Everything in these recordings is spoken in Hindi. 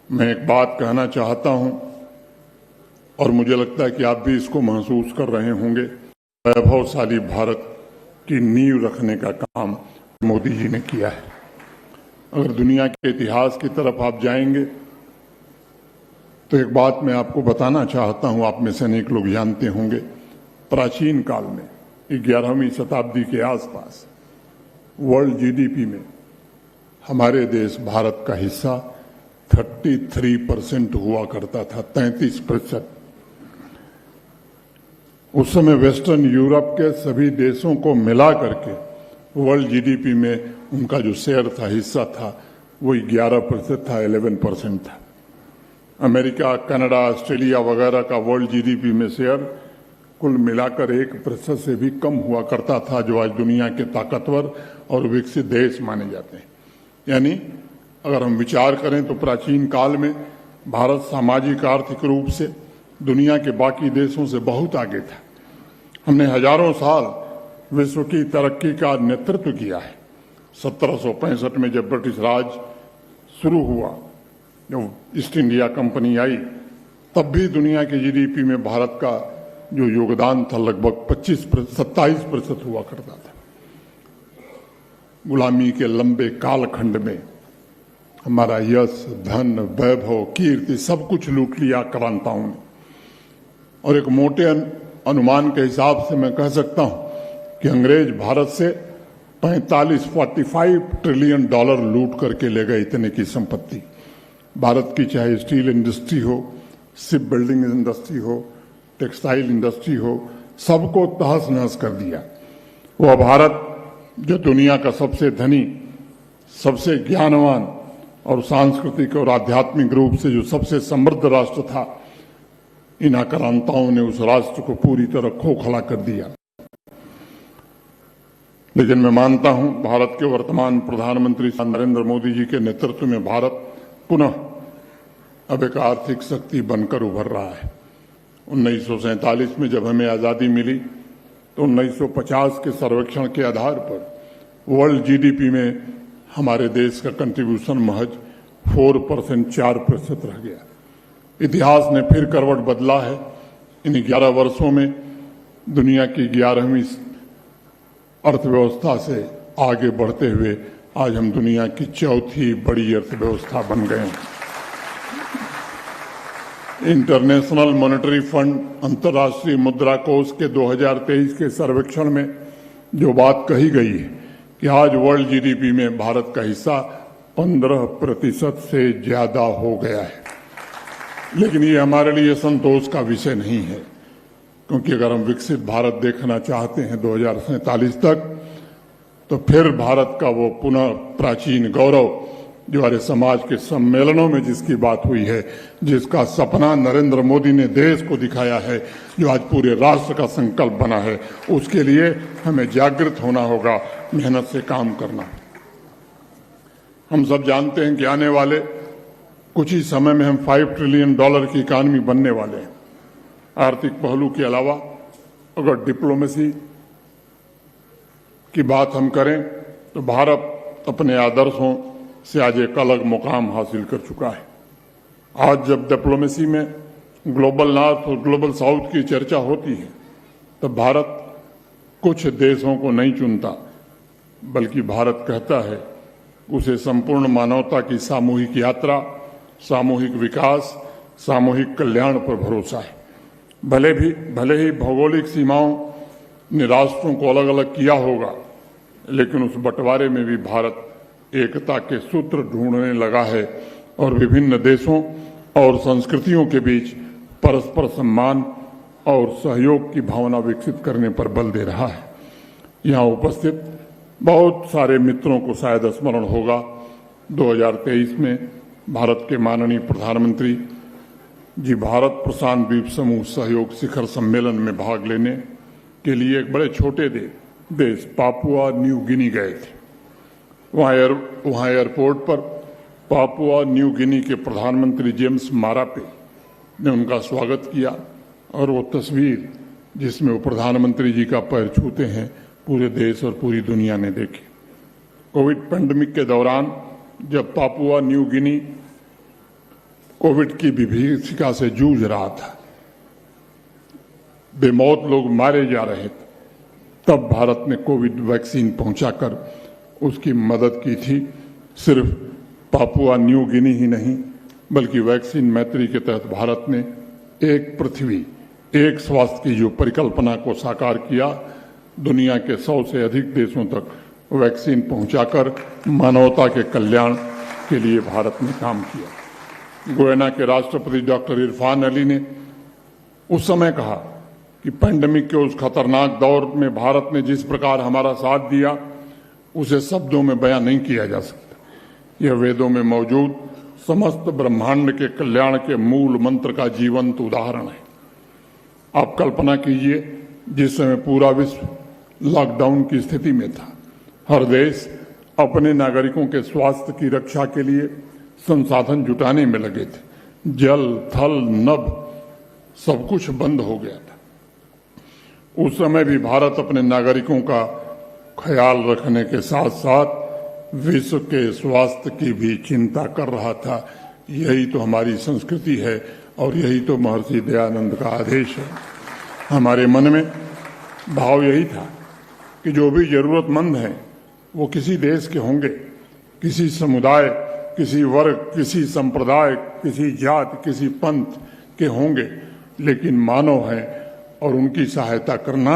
मैं एक बात कहना चाहता हूं और मुझे लगता है कि आप भी इसको महसूस कर रहे होंगे। वैभवशाली भारत की नींव रखने का काम मोदी जी ने किया है। अगर दुनिया के इतिहास की तरफ आप जाएंगे तो एक बात मैं आपको बताना चाहता हूं, आप में से अनेक लोग जानते होंगे। प्राचीन काल में 11वीं शताब्दी के आसपास वर्ल्ड जीडीपी में हमारे देश भारत का हिस्सा 33% हुआ करता था, 33%। उस समय वेस्टर्न यूरोप के सभी देशों को मिला करके वर्ल्ड जीडीपी में उनका जो शेयर था, हिस्सा था, वो 11% था, 11% था। अमेरिका, कनाडा, ऑस्ट्रेलिया वगैरह का वर्ल्ड जीडीपी में शेयर कुल मिलाकर 1% से भी कम हुआ करता था, जो आज दुनिया के ताकतवर और विकसित देश माने जाते हैं। यानी अगर हम विचार करें तो प्राचीन काल में भारत सामाजिक आर्थिक रूप से दुनिया के बाकी देशों से बहुत आगे था। हमने हजारों साल विश्व की तरक्की का नेतृत्व किया है। 1765 में जब ब्रिटिश राज शुरू हुआ, जब ईस्ट इंडिया कंपनी आई, तब भी दुनिया के जीडीपी में भारत का जो योगदान था लगभग 27% हुआ करता था। गुलामी के लंबे कालखंड में हमारा यश, धन, वैभव, कीर्ति सब कुछ लूट लिया क्रांताओं ने। और एक मोटे अनुमान के हिसाब से मैं कह सकता हूं कि अंग्रेज भारत से 45 ट्रिलियन डॉलर लूट करके ले गए। इतने की संपत्ति भारत की, चाहे स्टील इंडस्ट्री हो, शिप बिल्डिंग इंडस्ट्री हो, टेक्सटाइल इंडस्ट्री हो, सबको तहस नहस कर दिया। वह भारत जो दुनिया का सबसे धनी, सबसे ज्ञानवान और सांस्कृतिक और आध्यात्मिक रूप से जो सबसे समृद्ध राष्ट्र था, इन आक्रांताओं ने उस राष्ट्र को पूरी तरह खोखला कर दिया। लेकिन मैं मानता हूं भारत के वर्तमान प्रधानमंत्री नरेंद्र मोदी जी के नेतृत्व में भारत पुनः अब एक आर्थिक शक्ति बनकर उभर रहा है। 1947 में जब हमें आजादी मिली तो 1950 के सर्वेक्षण के आधार पर वर्ल्ड जीडीपी में हमारे देश का कंट्रीब्यूशन महज 4% रह गया। इतिहास ने फिर करवट बदला है। इन 11 वर्षों में दुनिया की 11वीं अर्थव्यवस्था से आगे बढ़ते हुए आज हम दुनिया की चौथी बड़ी अर्थव्यवस्था बन गए हैं। इंटरनेशनल मॉनेटरी फंड, अंतर्राष्ट्रीय मुद्रा कोष के 2023 के सर्वेक्षण में जो बात कही गई है कि आज वर्ल्ड जीडीपी में भारत का हिस्सा 15% से ज्यादा हो गया है। लेकिन ये हमारे लिए संतोष का विषय नहीं है, क्योंकि अगर हम विकसित भारत देखना चाहते हैं 2047 तक, तो फिर भारत का वो पुनः प्राचीन गौरव जो हमारे समाज के सम्मेलनों में जिसकी बात हुई है, जिसका सपना नरेंद्र मोदी ने देश को दिखाया है, जो आज पूरे राष्ट्र का संकल्प बना है, उसके लिए हमें जागृत होना होगा, मेहनत से काम करना। हम सब जानते हैं कि आने वाले कुछ ही समय में हम 5 ट्रिलियन डॉलर की इकॉनमी बनने वाले हैं। आर्थिक पहलू के अलावा अगर डिप्लोमेसी की बात हम करें तो भारत अपने आदर्शों से आज एक अलग मुकाम हासिल कर चुका है। आज जब डिप्लोमेसी में ग्लोबल नॉर्थ और ग्लोबल साउथ की चर्चा होती है, तब भारत कुछ देशों को नहीं चुनता, बल्कि भारत कहता है उसे संपूर्ण मानवता की सामूहिक यात्रा, सामूहिक विकास, सामूहिक कल्याण पर भरोसा है। भले ही भौगोलिक सीमाओं ने राष्ट्रों को अलग अलग किया होगा, लेकिन उस बंटवारे में भी भारत एकता के सूत्र ढूंढने लगा है और विभिन्न देशों और संस्कृतियों के बीच परस्पर सम्मान और सहयोग की भावना विकसित करने पर बल दे रहा है। यहाँ उपस्थित बहुत सारे मित्रों को शायद स्मरण होगा, 2023 में भारत के माननीय प्रधानमंत्री जी भारत प्रशांत द्वीप समूह सहयोग शिखर सम्मेलन में भाग लेने के लिए एक बड़े छोटे देश पापुआ न्यू गिनी गए थे। वहाँ एयरपोर्ट पर पापुआ न्यू गिनी के प्रधानमंत्री जेम्स मारापे ने उनका स्वागत किया और वो तस्वीर जिसमें वो प्रधानमंत्री जी का पैर छूते हैं, पूरे देश और पूरी दुनिया ने देखी। कोविड पैंडेमिक के दौरान जब पापुआ न्यू गिनी कोविड की विभीषिका से जूझ रहा था, बेमौत लोग मारे जा रहे थे, तब भारत ने कोविड वैक्सीन पहुंचाकर उसकी मदद की थी। सिर्फ पापुआ न्यू गिनी ही नहीं, बल्कि वैक्सीन मैत्री के तहत भारत ने एक पृथ्वी एक स्वास्थ्य की जो परिकल्पना को साकार किया, दुनिया के 100 से अधिक देशों तक वैक्सीन पहुंचाकर मानवता के कल्याण के लिए भारत ने काम किया। गुयाना के राष्ट्रपति डॉक्टर इरफान अली ने उस समय कहा कि पैंडेमिक के उस खतरनाक दौर में भारत ने जिस प्रकार हमारा साथ दिया, उसे शब्दों में बयां नहीं किया जा सकता। यह वेदों में मौजूद समस्त ब्रह्मांड के कल्याण के मूल मंत्र का जीवंत उदाहरण है। आप कल्पना कीजिए, जिस समय पूरा विश्व लॉकडाउन की स्थिति में था, हर देश अपने नागरिकों के स्वास्थ्य की रक्षा के लिए संसाधन जुटाने में लगे थे। जल, थल, नभ सब कुछ बंद हो गया था। उस समय भी भारत अपने नागरिकों का ख्याल रखने के साथ साथ विश्व के स्वास्थ्य की भी चिंता कर रहा था। यही तो हमारी संस्कृति है और यही तो महर्षि दयानंद का आदेश है। हमारे मन में भाव यही था कि जो भी जरूरतमंद हैं वो किसी देश के होंगे, किसी समुदाय, किसी वर्ग, किसी संप्रदाय, किसी जाति, किसी पंथ के होंगे, लेकिन मानव हैं और उनकी सहायता करना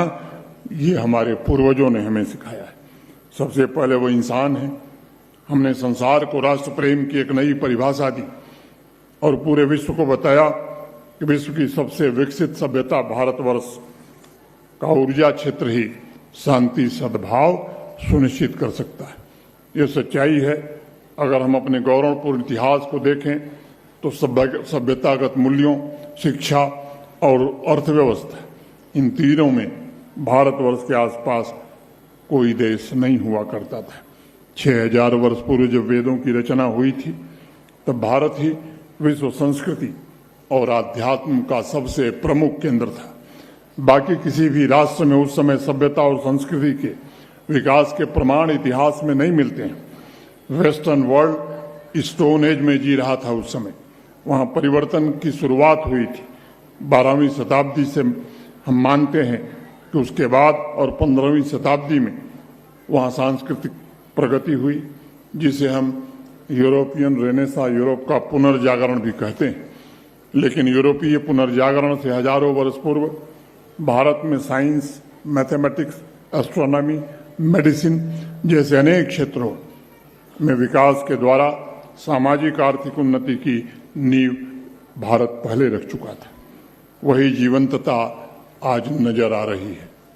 ये हमारे पूर्वजों ने हमें सिखाया है। सबसे पहले वो इंसान हैं। हमने संसार को राष्ट्र प्रेम की एक नई परिभाषा दी और पूरे विश्व को बताया कि विश्व की सबसे विकसित सभ्यता भारतवर्ष का ऊर्जा क्षेत्र ही शांति सद्भाव सुनिश्चित कर सकता है। ये सच्चाई है। अगर हम अपने गौरवपूर्ण इतिहास को देखें तो सभ्यतागत मूल्यों, शिक्षा और अर्थव्यवस्था, इन तीनों में भारतवर्ष के आसपास कोई देश नहीं हुआ करता था। 6000 वर्ष पूर्व जब वेदों की रचना हुई थी, तब भारत ही विश्व संस्कृति और आध्यात्म का सबसे प्रमुख केंद्र था। बाकी किसी भी राष्ट्र में उस समय सभ्यता और संस्कृति के विकास के प्रमाण इतिहास में नहीं मिलते हैं। वेस्टर्न वर्ल्ड स्टोन एज में जी रहा था उस समय। वहाँ परिवर्तन की शुरुआत हुई थी। 12वीं शताब्दी से हम मानते हैं कि उसके बाद और 15वीं शताब्दी में वहाँ सांस्कृतिक प्रगति हुई, जिसे हम यूरोपियन रेनेसा, यूरोप का पुनर्जागरण भी कहते हैं। लेकिन यूरोपीय पुनर्जागरण से हजारों वर्ष पूर्व भारत में साइंस, मैथमेटिक्स, एस्ट्रोनॉमी, मेडिसिन जैसे अनेक क्षेत्रों में विकास के द्वारा सामाजिक आर्थिक उन्नति की नींव भारत पहले रख चुका था। वही जीवंतता आज नजर आ रही है।